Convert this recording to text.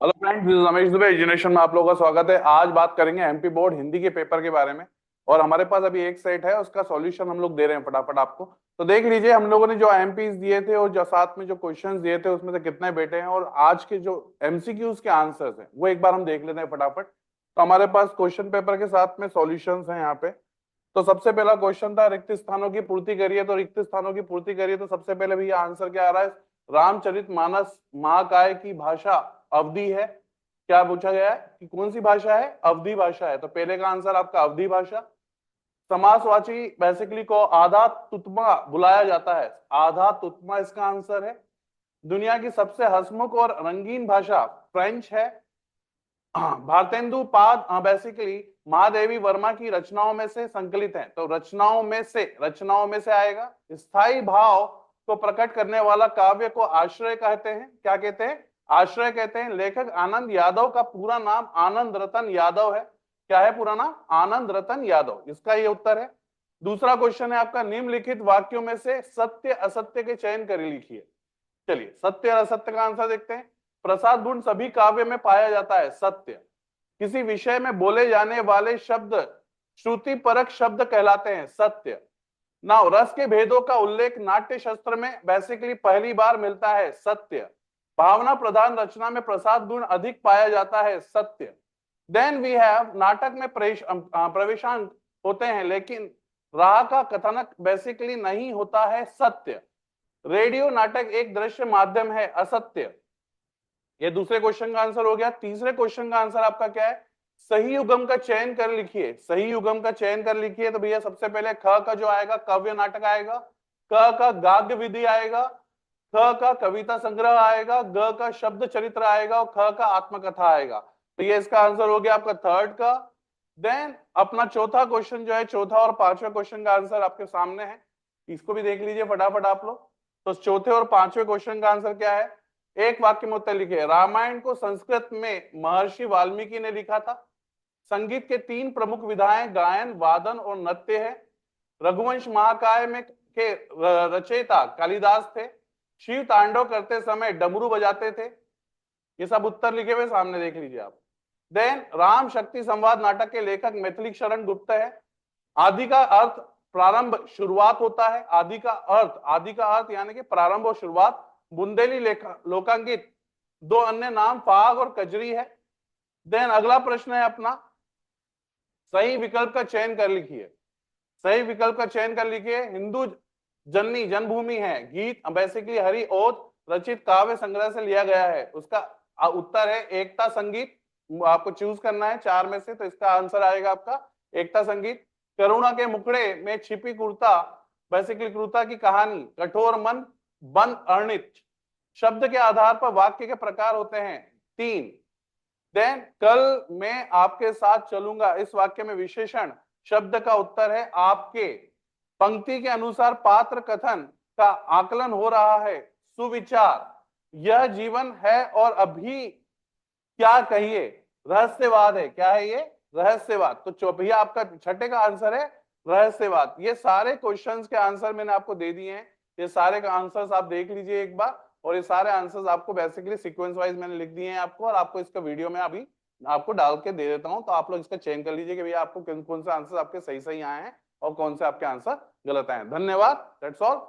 Hello friends, this is Ramesh Dubey. Education में आप लोगों का स्वागत है। आज बात करेंगे एमपी बोर्ड हिंदी के पेपर के बारे में। और हमारे पास अभी एक सेट है, उसका सॉल्यूशन हम लोग दे रहे हैं फटाफट आपको। तो देख लीजिए, हम लोगों ने जो एमपीज दिए थे और जो साथ में जो क्वेश्चंस दिए थे उसमें से कितने बेटे हैं, और आज के जो एमसीक्यूज के आंसर्स हैं वो एक बार हम देख लेते हैं फटाफट। तो हमारे पास क्वेश्चन पेपर के साथ में सॉल्यूशंस हैं यहाँ पे। तो सबसे पहला क्वेश्चन था, रिक्त स्थानों की पूर्ति करिए। तो रिक्त स्थानों की पूर्ति करिए, तो सबसे पहले भैया आंसर क्या आ रहा है? रामचरितमानस महाकाव्य की भाषा अवधी है। क्या पूछा गया है कि कौन सी भाषा है? अवधी भाषा है। तो पहले का आंसर आपका अवधी भाषा। समासवाची बेसिकली को आधा तुतमा बुलाया जाता है। आधा तुतमा इसका आंसर है। दुनिया की सबसे हंसमुख और रंगीन भाषा फ्रेंच है। भारतेंदु पाद बेसिकली महादेवी वर्मा की रचनाओं में से संकलित है। तो रचनाओं में से आएगा। स्थायी भाव को प्रकट करने वाला काव्य को आश्रय कहते हैं। क्या कहते हैं? आश्रय कहते हैं। लेखक आनंद यादव का पूरा नाम आनंद रतन यादव है। क्या है पूरा नाम? आनंद रतन यादव। इसका ये उत्तर है। दूसरा क्वेश्चन है आपका, निम्नलिखित वाक्यों में से सत्य असत्य के चयन कर लिखिए। चलिए, सत्य और असत्य का आंसर देखते हैं। प्रसाद गुण सभी काव्य में पाया जाता है। सत्य। किसी विषय में बोले जाने वाले शब्द श्रुति परक शब्द कहलाते हैं। सत्य। नाउ रस के भेदों का उल्लेख नाट्य शास्त्र में बेसिकली पहली बार मिलता है। सत्य। भावना प्रधान रचना में प्रसाद गुण अधिक पाया जाता है। सत्य। देन वी हैव नाटक में प्रवेशांक होते हैं, लेकिन राह का कथनक बेसिकली नहीं होता है। सत्य। रेडियो नाटक एक दृश्य माध्यम है। असत्य। ये दूसरे क्वेश्चन का आंसर हो गया। तीसरे क्वेश्चन का आंसर आपका क्या है? सही युगम का चयन कर लिखिए। सही युगम का चयन कर लिखिए। तो भैया सबसे पहले ख का जो आएगा काव्य नाटक आएगा, क का गाग्य विधि आएगा, ख का कविता संग्रह आएगा, ग का शब्द चरित्र आएगा और ख का आत्मकथा आएगा। तो ये इसका आंसर हो गया आपका थर्ड का। देन अपना चौथा क्वेश्चन जो है, चौथा और पांचवें क्वेश्चन का आंसर आपके सामने है। इसको भी देख लीजिए फटाफट आप लोग। तो चौथे और पांचवें क्वेश्चन का आंसर क्या है? एक वाक्य में उत्तर लिखिए। रामायण को संस्कृत में महर्षि वाल्मीकि ने लिखा था। संगीत के तीन प्रमुख विधाएं गायन, वादन और नृत्य है। रघुवंश महाकाव्य में के रचयिता कालिदास थे। शिव तांडव करते समय डमरू बजाते थे। ये सब उत्तर लिखे हुए सामने देख लीजिए आप। देन राम शक्ति संवाद नाटक के लेखक मैथिली शरण गुप्त है। आदि का अर्थ प्रारंभ शुरुआत होता है। आदि का अर्थ यानी कि प्रारंभ और शुरुआत। बुंदेली लोकांकित दो अन्य नाम फाग और कजरी है। देन अगला प्रश्न है अपना, सही विकल्प का चयन कर लिखिए। सही विकल्प का चयन कर लिखिए। हिंदू जननी जन्मभूमि है गीत बेसिकली हरि ओद रचित काव्य संग्रह से लिया गया है। उसका उत्तर है एकता संगीत। आपको चूज करना है चार में से, तो इसका आंसर आएगा आपका एकता संगीत। करुणा के मुखड़े में छिपी क्रूरता बेसिकली क्रूरता की कहानी। कठोर मन बंद अर्णित। शब्द के आधार पर वाक्य के प्रकार होते हैं तीन। देन कल मैं आपके साथ चलूंगा, इस वाक्य में विशेषण शब्द का उत्तर है आपके। पंक्ति के अनुसार पात्र कथन का आकलन हो रहा है। सुविचार। यह जीवन है और अभी क्या कहिए। रहस्यवाद है। क्या है ये? रहस्यवाद। तो चौपहिया आपका छठे का आंसर है रहस्यवाद। ये सारे क्वेश्चंस के आंसर मैंने आपको दे दिए हैं। ये सारे का आंसर्स आप देख लीजिए एक बार। और ये सारे आंसर्स आपको बेसिकली सीक्वेंस वाइज मैंने लिख दिए हैं आपको, और आपको इसका वीडियो में अभी आपको डाल के दे देता हूं। तो आप लोग इसका चयन कर लीजिए कि भैया आपको कौन कौन से आंसर आपके सही सही आए हैं और कौन से आपके आंसर गलत आए हैं। धन्यवाद। That's all.